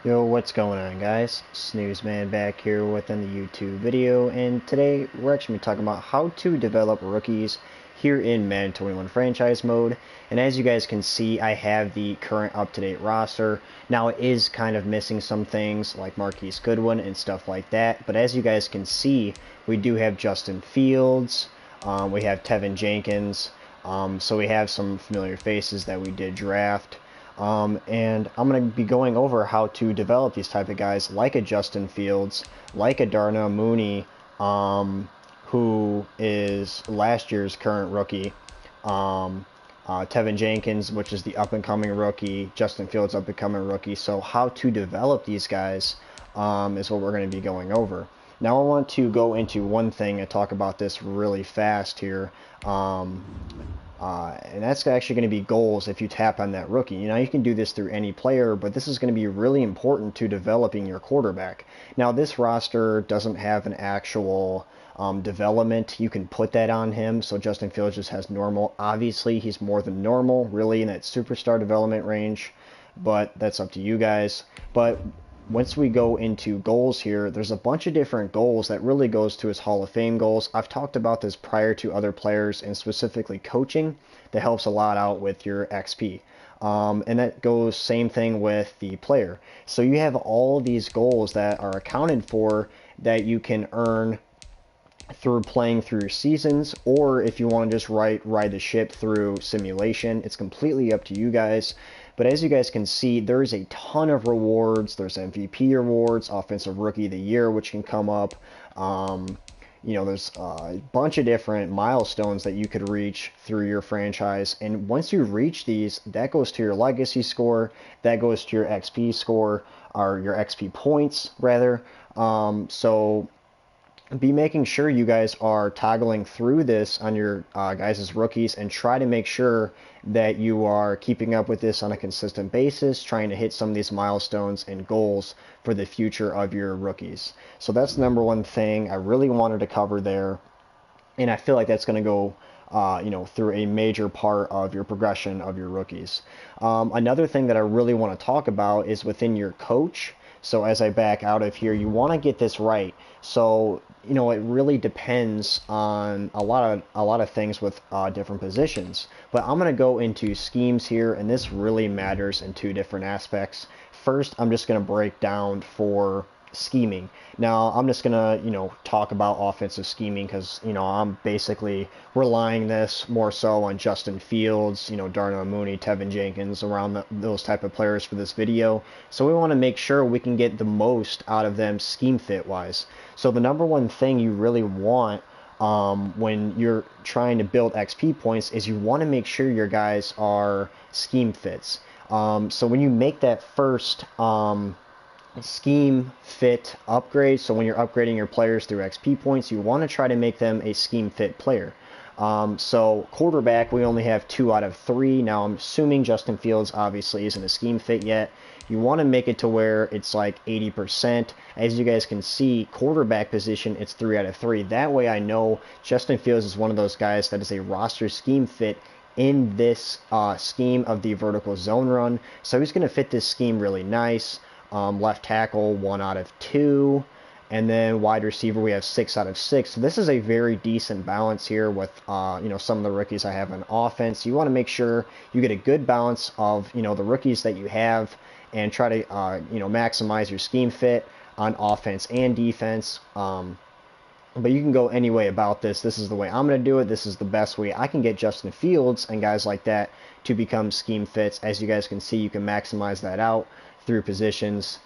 Yo, what's going on, guys? Snoozeman back here with another YouTube video, and today we're actually talking about how to develop rookies here in Madden 21 franchise mode. And as you guys can see, I have the current up-to-date roster. Now it is kind of missing some things like Marquise Goodwin and stuff like that, but as you guys can see, we do have Justin Fields, we have Tevin Jenkins, so we have some familiar faces that we did draft. And I'm going to be going over how to develop these type of guys like a Justin Fields, like a Darnell Mooney, who is last year's current rookie, Tevin Jenkins, which is the up-and-coming rookie, Justin Fields, up-and-coming rookie. So how to develop these guys is what we're going to be going over. Now I want to go into one thing and talk about this really fast here. And that's actually going to be goals if you tap on that rookie. You know, you can do this through any player, but this is going to be really important to developing your quarterback. Now, this roster doesn't have an actual development. You can put that on him. So Justin Fields just has normal. Obviously, he's more than normal, really in that superstar development range, but that's up to you guys. But once we go into goals here, there's a bunch of different goals that really goes to his Hall of Fame goals. I've talked about this prior to other players and specifically coaching. That helps a lot out with your XP. And that goes same thing with the player. So you have all these goals that are accounted for that you can earn through playing through your seasons, or if you want to just ride the ship through simulation. It's completely up to you guys. But as you guys can see, there's a ton of rewards. There's MVP rewards, Offensive Rookie of the Year, which can come up. You know, there's a bunch of different milestones that you could reach through your franchise. And once you reach these, that goes to your legacy score, that goes to your XP score, or your XP points, rather. So be making sure you guys are toggling through this on your guys' rookies and try to make sure that you are keeping up with this on a consistent basis, trying to hit some of these milestones and goals for the future of your rookies. So that's the number one thing I really wanted to cover there, and I feel like that's going to go you know, through a major part of your progression of your rookies. Another thing that I really want to talk about is within your coach. So as I back out of here, you want to get this right. So, you know, it really depends on a lot of things with different positions. But I'm going to go into schemes here, and this really matters in two different aspects. First, I'm just going to break down for scheming. Now, I'm just gonna, you know, talk about offensive scheming because, you know, I'm basically relying this more so on Justin Fields, you know, Darnell Mooney, Tevin Jenkins, around those type of players for this video. So we want to make sure we can get the most out of them scheme fit wise. So the number one thing you really want when you're trying to build XP points is you want to make sure your guys are scheme fits. So when you make that first scheme fit upgrade, so when you're upgrading your players through XP points, you want to try to make them a scheme fit player. So quarterback, we only have 2 out of 3. Now I'm assuming Justin Fields obviously isn't a scheme fit yet. You want to make it to where it's like 80%. As you guys can see, quarterback position, it's 3 out of 3. That way I know Justin Fields is one of those guys that is a roster scheme fit in this scheme of the vertical zone run. So he's going to fit this scheme really nice. Left tackle, 1 out of 2. And then wide receiver, we have 6 out of 6. So this is a very decent balance here with, you know, some of the rookies I have on offense. You want to make sure you get a good balance of, you know, the rookies that you have and try to, you know, maximize your scheme fit on offense and defense. But you can go any way about this. This is the way I'm going to do it. This is the best way I can get Justin Fields and guys like that to become scheme fits. As you guys can see, you can maximize that out through positions,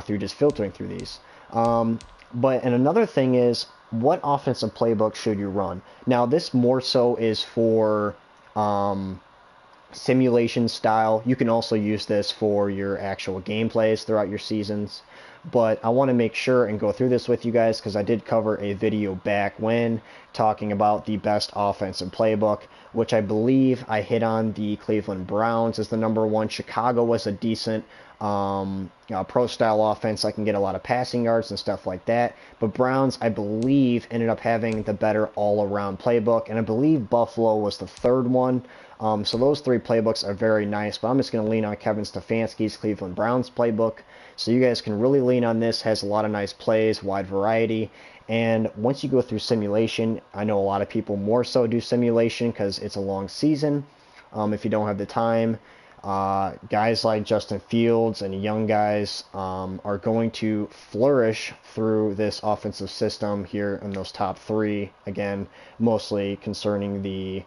through just filtering through these. And another thing is, what offensive playbook should you run? Now, this more so is for simulation style. You can also use this for your actual gameplays throughout your seasons. But I want to make sure and go through this with you guys because I did cover a video back when talking about the best offensive playbook, which I believe I hit on the Cleveland Browns as the number 1. Chicago was a decent pro style offense. I can get a lot of passing yards and stuff like that. But Browns, I believe, ended up having the better all-around playbook, and I believe Buffalo was the third one. So those three playbooks are very nice, but I'm just going to lean on Kevin Stefanski's Cleveland Browns playbook. So you guys can really lean on this. Has a lot of nice plays, wide variety. And once you go through simulation, I know a lot of people more so do simulation because it's a long season. If you don't have the time, guys like Justin Fields and young guys are going to flourish through this offensive system here in those top three. Again, mostly concerning the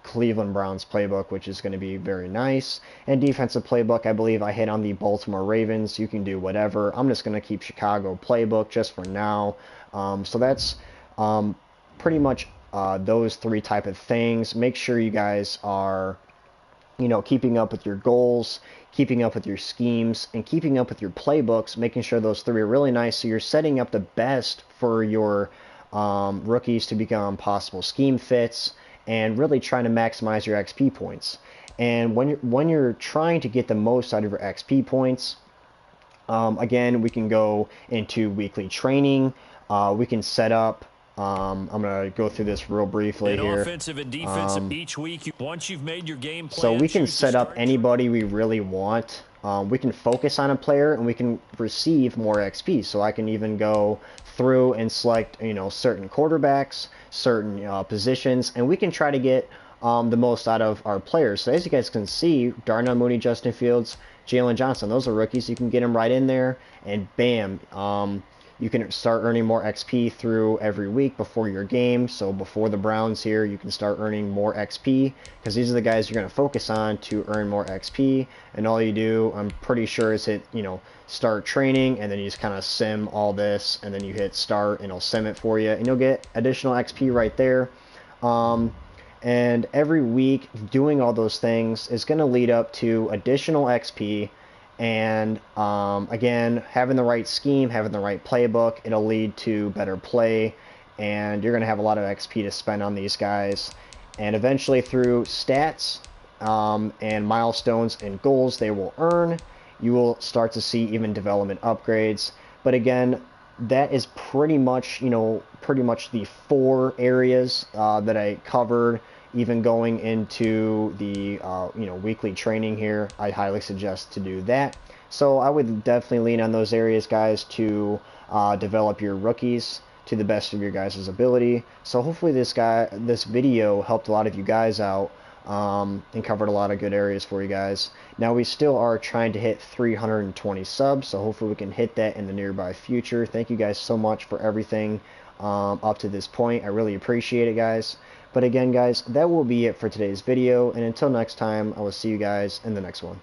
Cleveland Browns playbook, which is going to be very nice. And defensive playbook, I believe I hit on the Baltimore Ravens. You can do whatever. I'm just going to keep Chicago playbook just for now. So that's pretty much those three type of things. Make sure you guys are keeping up with your goals, keeping up with your schemes, and keeping up with your playbooks, making sure those three are really nice so you're setting up the best for your rookies to become possible scheme fits, and really trying to maximize your XP points. And when you're trying to get the most out of your XP points, again, we can go into weekly training. We can set up. I'm going to go through this real briefly here. Offensive and defensive each week. Once you've made your game plan, so we can set up anybody we really want. We can focus on a player and we can receive more XP. So I can even go through and select, certain quarterbacks, certain positions, and we can try to get the most out of our players. So as you guys can see, Darnell Mooney, Justin Fields, Jalen Johnson, those are rookies. You can get them right in there, and bam, you can start earning more XP through every week before your game. So before the Browns here, you can start earning more XP because these are the guys you're going to focus on to earn more XP. And all you do, I'm pretty sure, is hit, start training, and then you just kind of sim all this, and then you hit start, and it'll sim it for you, and you'll get additional XP right there. And every week, doing all those things is going to lead up to additional XP. And again, having the right scheme, having the right playbook, it'll lead to better play, and you're going to have a lot of XP to spend on these guys. And eventually, through stats and milestones and goals they will earn, you will start to see even development upgrades. But again, that is pretty much the four areas that I covered. Even going into the weekly training here, I highly suggest to do that. So I would definitely lean on those areas, guys, to develop your rookies to the best of your guys' ability. So hopefully this video helped a lot of you guys out and covered a lot of good areas for you guys. Now we still are trying to hit 320 subs, so hopefully we can hit that in the nearby future. Thank you guys so much for everything up to this point. I really appreciate it, guys. But again, guys, that will be it for today's video, and until next time, I will see you guys in the next one.